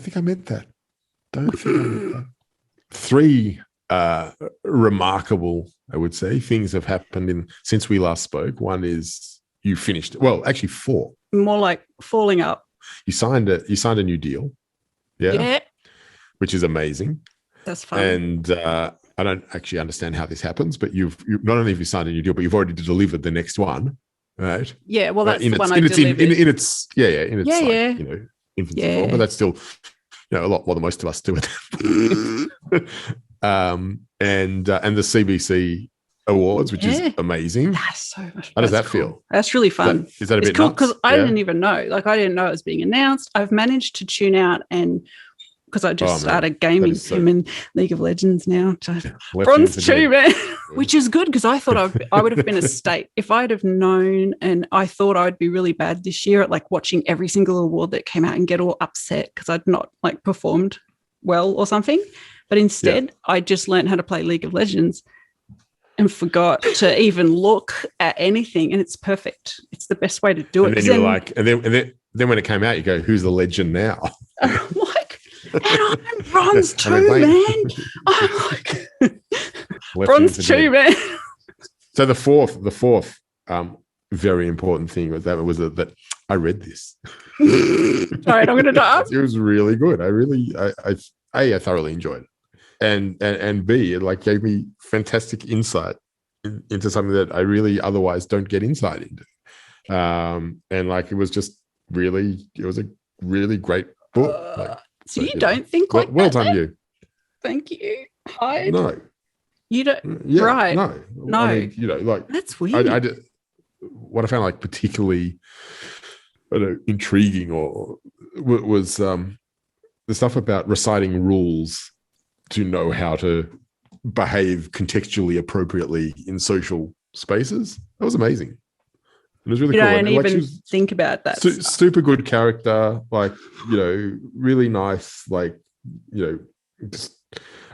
think I meant that. Don't think I meant that. 3 remarkable, I would say, things have happened since we last spoke. One is you finished. Well, actually 4. More like falling up. You signed a new deal. Yeah. Which is amazing. That's fun. And I don't actually understand how this happens, but you've not only have you signed a new deal, but you've already delivered the next one, right? Yeah, well, that's the one I delivered. In its infancy form, but that's still, a lot more than most of us do it. And the CBC Awards, which is amazing. That's so much fun. How does that feel? That's really fun. Is that a bit cool nuts? because I didn't even know. Like, I didn't know it was being announced. I've managed to tune out and because I just started gaming him in League of Legends now. Bronze 2, man, which is good because I thought I would have been a state if I'd have known, and I thought I'd be really bad this year at like watching every single award that came out and get all upset because I'd not like performed well or something. But instead, I just learned how to play League of Legends and forgot to even look at anything, and it's perfect. It's the best way to do it. And then you were like, and then when it came out, you go, "Who's the legend now?" And I'm bronze 2, man. I'm like bronze 2, man. So the fourth very important thing was that I read this. All right, I'm going to die. It was really good. I thoroughly enjoyed it, and B, it like gave me fantastic insight into something that I really otherwise don't get insight into. And like it was a really great book. So you don't think like well that? Done, you. Thank you. No. You don't. Yeah, right. No. I mean, like that's weird. I did, what I found like particularly intriguing was the stuff about reciting rules to know how to behave contextually appropriately in social spaces. That was amazing. It was really cool. I don't even think about that. Super good character, like, really nice, like, just,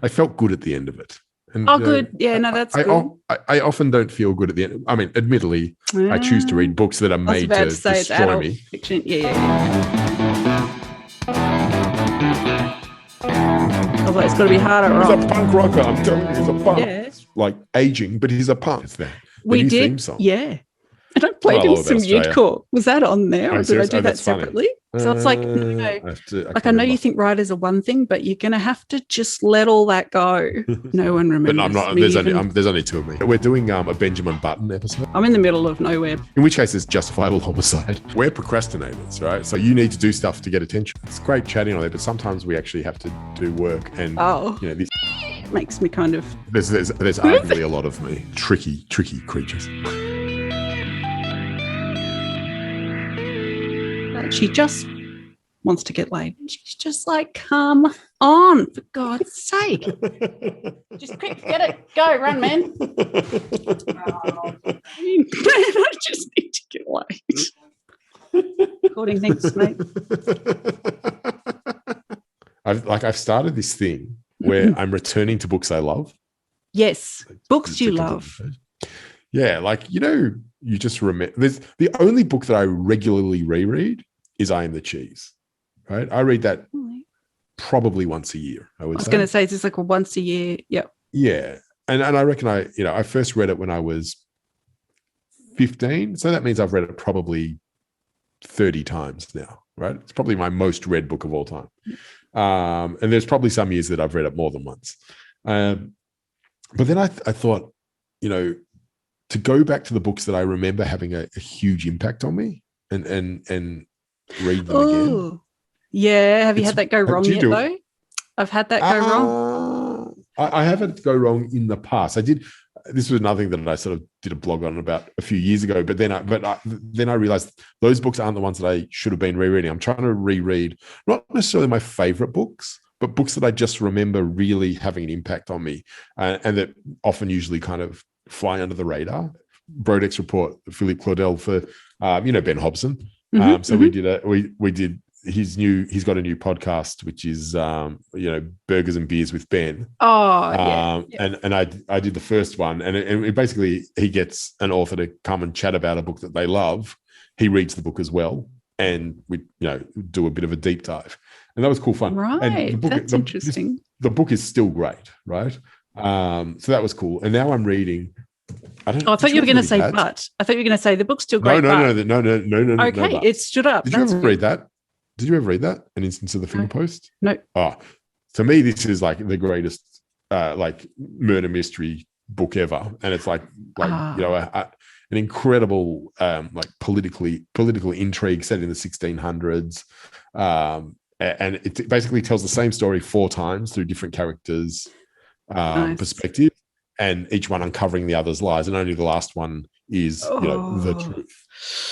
I felt good at the end of it. And, good. Yeah, no, that's good. I often don't feel good at the end. I mean, admittedly, I choose to read books that are made to destroy me. Fiction. Yeah. I was like, it's got to be harder. He's a punk rocker. I'm telling you, he's a punk. Yeah. Like aging, but he's a punk. It's that. We did. Theme song. Yeah. And I played him some Youthcore. Was that on there, or did I do that separately? So it's like, I know you think writers are one thing, but you're going to have to just let all that go. No one remembers. But I'm not. There's only 2 of me. We're doing a Benjamin Button episode. I'm in the middle of nowhere. In which case, it's justifiable homicide. We're procrastinators, right? So you need to do stuff to get attention. It's great chatting on there, but sometimes we actually have to do work, and this makes me kind of. There's arguably a lot of me tricky creatures. She just wants to get laid. She's just like, come on, for God's sake. Just quick, get it. Go, run, man. I just need to get laid. Recording, thanks, mate. I've started this thing where I'm returning to books I love. Yes, books you love. Yeah, like, you just remember. There's the only book that I regularly reread is I Am the Cheese, right? I read that probably once a year. I was going to say, it's just like a once a year. Yep. Yeah. And I reckon I first read it when I was 15. So that means I've read it probably 30 times now, right? It's probably my most read book of all time. And there's probably some years that I've read it more than once. But then I thought, to go back to the books that I remember having a huge impact on me and read them again. Yeah. Have you had that go wrong yet, though? I've had that go wrong. I haven't go wrong in the past. I did. This was another thing that I sort of did a blog on about a few years ago. But then I realized those books aren't the ones that I should have been rereading. I'm trying to reread not necessarily my favorite books, but books that I just remember really having an impact on me, and that often usually kind of fly under the radar. Brodex Report, Philippe Claudel for Ben Hobson. We did he's got a new podcast which is Burgers and Beers with Ben. And I did the first one, and it basically he gets an author to come and chat about a book that they love. He reads the book as well, and we do a bit of a deep dive, and that was cool fun. Right, and the book, that's interesting. The book is still great, right? So that was cool. And now I'm reading. I thought you were going to say, but I thought you were going to say the book's still great. No. Okay, no, it stood up. Did you ever read that? Did you ever read that? An Instance of the Finger Post? No. Oh, to me, this is like the greatest like murder mystery book ever, and it's like an incredible like political intrigue set in the 1600s, and it basically tells the same story 4 times through different characters' perspective, and each one uncovering the other's lies, and only the last one is the truth.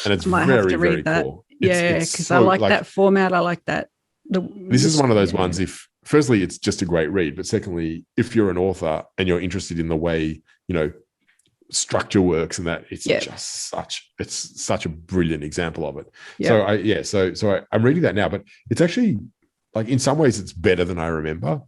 And it's very, very cool. Yeah, because I like that format. I like that. This is one of those ones. If firstly, it's just a great read, but secondly, if you're an author and you're interested in the way structure works, and that it's just such a brilliant example of it. Yeah. So I'm reading that now, but it's actually like in some ways it's better than I remember,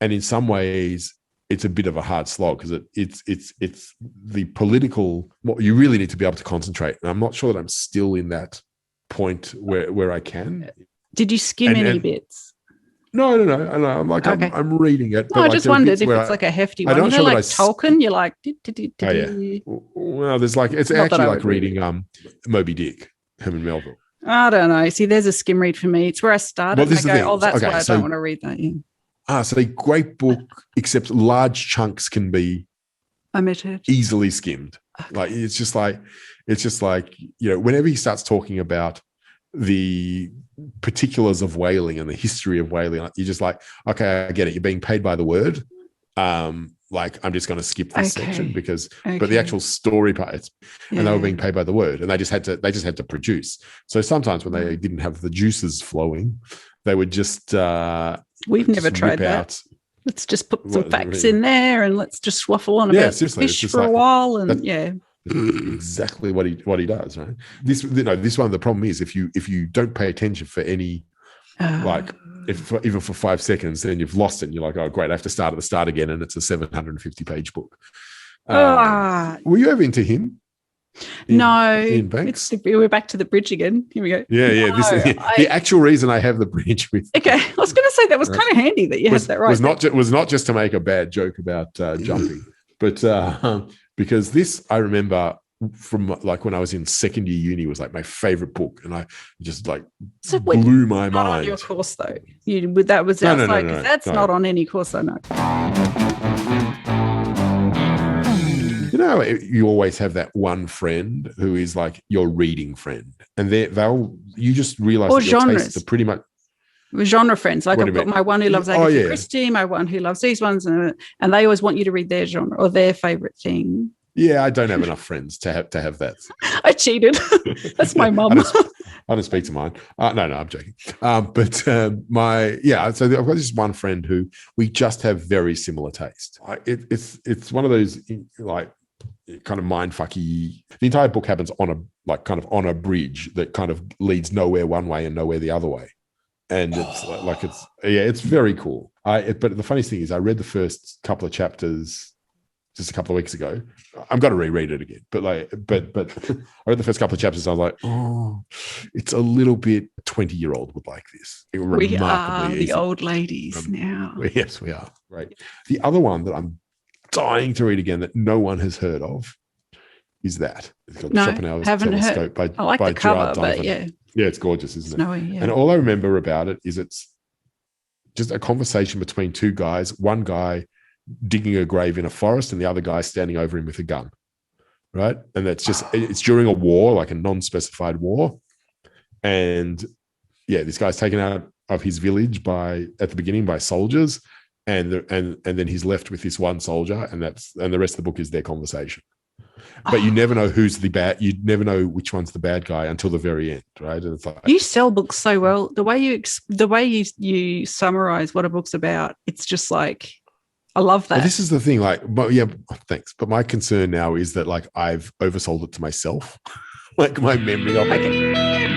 and in some ways it's a bit of a hard slog because it's the political. Well, you really need to be able to concentrate, and I'm not sure that I'm still in that point where I can. Did you skim any bits? No. I'm like, okay. I'm reading it. No, I just wondered if it's like a hefty one. Like Tolkien, you're like, Well, there's like, it's actually like reading Moby Dick, Herman Melville. I don't know. See, there's a skim read for me. It's where I started. Well, I go, that's why I don't want to read that. Yeah. So a great book, except large chunks can be omitted, easily skimmed. Okay. Like it's just like whenever he starts talking about the particulars of whaling and the history of whaling, you're just like, okay, I get it. You're being paid by the word. Like I'm just going to skip this section but the actual story parts, and they were being paid by the word, and they just had to produce. So sometimes when they didn't have the juices flowing, they would just we've never tried that. Let's just put some facts in there, and let's just waffle on about fish for a while, and exactly what he does, right? This one, the problem is if you don't pay attention for any even for 5 seconds, then you've lost it, and you're like, oh great, I have to start at the start again, and it's a 750-page book. Were you ever into him? No, Banks? We're back to the bridge again. Here we go. Yeah. No, this is the actual reason I have the bridge with. Okay, I was going to say that was kind of handy that you had that right. Was not just to make a bad joke about jumping, but because this I remember from like when I was in second year uni was like my favorite book, and I just like blew my mind. Not on your course though. That was outside because that's not on any course I know. You always have that one friend who is like your reading friend, and you just realize that your tastes are pretty much genre friends. Like I've got my one who loves Agatha Christie, my one who loves these ones, and they always want you to read their genre or their favorite thing. Yeah, I don't have enough friends to have that. I cheated. That's my mum. I don't speak to mine. No, I'm joking. So I've got this one friend who we just have very similar taste. It's one of those like kind of mindfucky. The entire book happens on a bridge that kind of leads nowhere one way and nowhere the other way, and it's very cool. But the funniest thing is, I read the first couple of chapters just a couple of weeks ago. I'm going to reread it again, but I read the first couple of chapters. I was like, oh, it's a little bit 20-year-old would like this. We are the old ladies now. Yes, we are. Right. The other one that I'm dying to read again that no one has heard of is that. It's called Schopenhauer's Telescope by the cover, but yeah, it's gorgeous, isn't it? Snowy, yeah. And all I remember about it is it's just a conversation between two guys. One guy digging a grave in a forest, and the other guy standing over him with a gun, right? And that's just it's during a war, like a non-specified war, and this guy's taken out of his village at the beginning by soldiers. And then he's left with this one soldier, and the rest of the book is their conversation. But you never know who's the bad. You never know which one's the bad guy until the very end, right? And it's like, you sell books so well. The way you summarize what a book's about, it's just like, I love that. Well, this is the thing. Like, thanks. But my concern now is that like I've oversold it to myself, like my memory of it.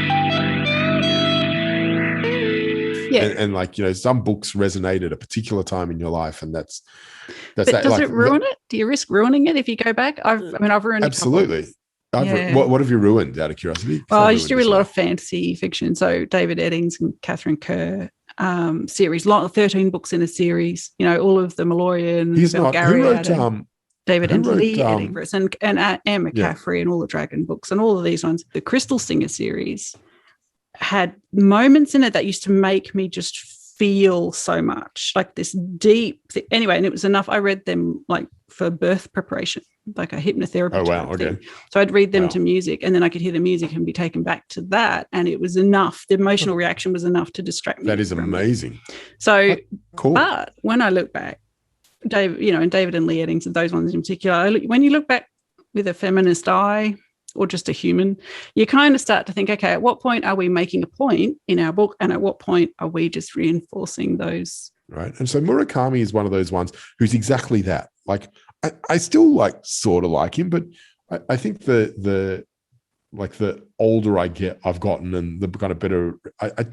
Yeah. And like, some books resonate at a particular time in your life, and that's but that. Does it ruin it? Do you risk ruining it if you go back? I've ruined absolutely. What have you ruined out of curiosity? Well, I used to read a lot of fantasy fiction. So David Eddings and Catherine Kerr series, 13 books in a series. You know, all of the Malloyan, David and Lee Eddings and Anne McCaffrey and all the Dragon books and all of these ones. The Crystal Singer series had moments in it that used to make me just feel so much, like this deep thing. Anyway, and it was enough. I read them like for birth preparation, like a hypnotherapy thing. So I'd read them to music, and then I could hear the music and be taken back to that, and it was enough. The emotional reaction was enough to distract me. That is amazing. So cool. But when I look back, Dave, and David and Lee Eddings and those ones in particular, when you look back with a feminist eye or just a human, you kind of start to think, okay, at what point are we making a point in our book, and at what point are we just reinforcing those? Right. And so Murakami is one of those ones who's exactly that. Like, I still sort of like him, but I think the older I've gotten and the kind of better, I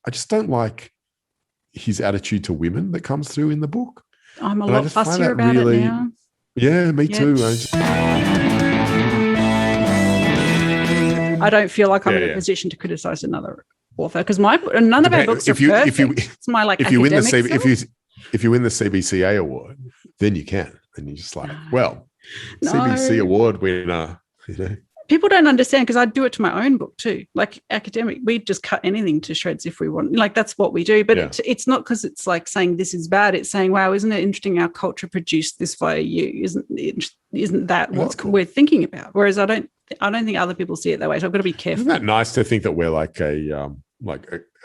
just don't like his attitude to women that comes through in the book. I'm a lot fussier about it now. Yeah, me too. I don't feel like I'm in a position to criticize another author, because none of our books are perfect. It's my if you win the CBCA award, then you can. And you're just like, CBC award winner. People don't understand, because I do it to my own book too. Like academic, we just cut anything to shreds if we want. Like that's what we do. But it's not because it's like saying this is bad. It's saying, wow, isn't it interesting our culture produced this via you? Isn't that what we're thinking about? Whereas I don't think other people see it that way. So I've got to be careful. Isn't that nice to think that we're like a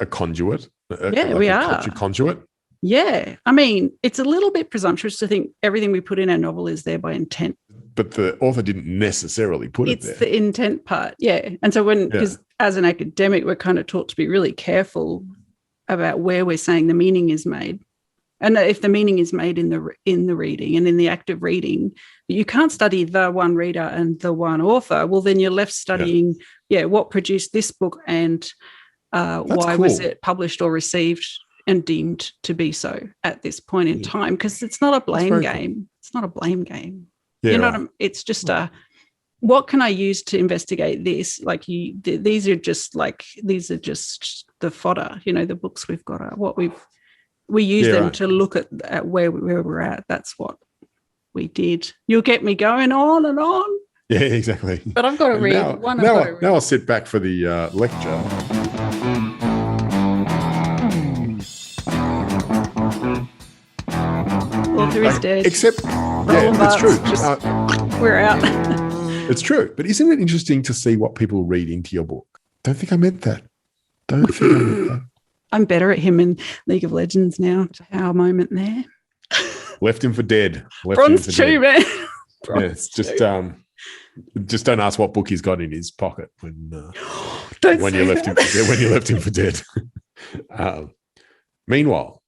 conduit? We are. Culture conduit. Yeah. I mean, it's a little bit presumptuous to think everything we put in our novel is there by intent. But the author didn't necessarily put it there. It's the intent part, yeah. And so because as an academic, we're kind of taught to be really careful about where we're saying the meaning is made. And if the meaning is made in the reading and in the act of reading, you can't study the one reader and the one author. Well, then you're left studying, what produced this book and why was it published or received and deemed to be so at this point in time, because it's not a blame game. Cool. It's not a blame game. Yeah, it's just what can I use to investigate this? Like these are just the fodder. The books we've got are what we use them to look at where we're at. That's what we did. You'll get me going on and on. Yeah, exactly. But I've got to read one. Now I'll sit back for the lecture. Author is dead. Except, that's true. We're out. It's true. But isn't it interesting to see what people read into your book? Don't think I meant that. I'm better at him in League of Legends now. Our moment there. Left him for dead. Bronze 2, man. It's just don't ask what book he's got in his pocket when you left him for dead. Meanwhile,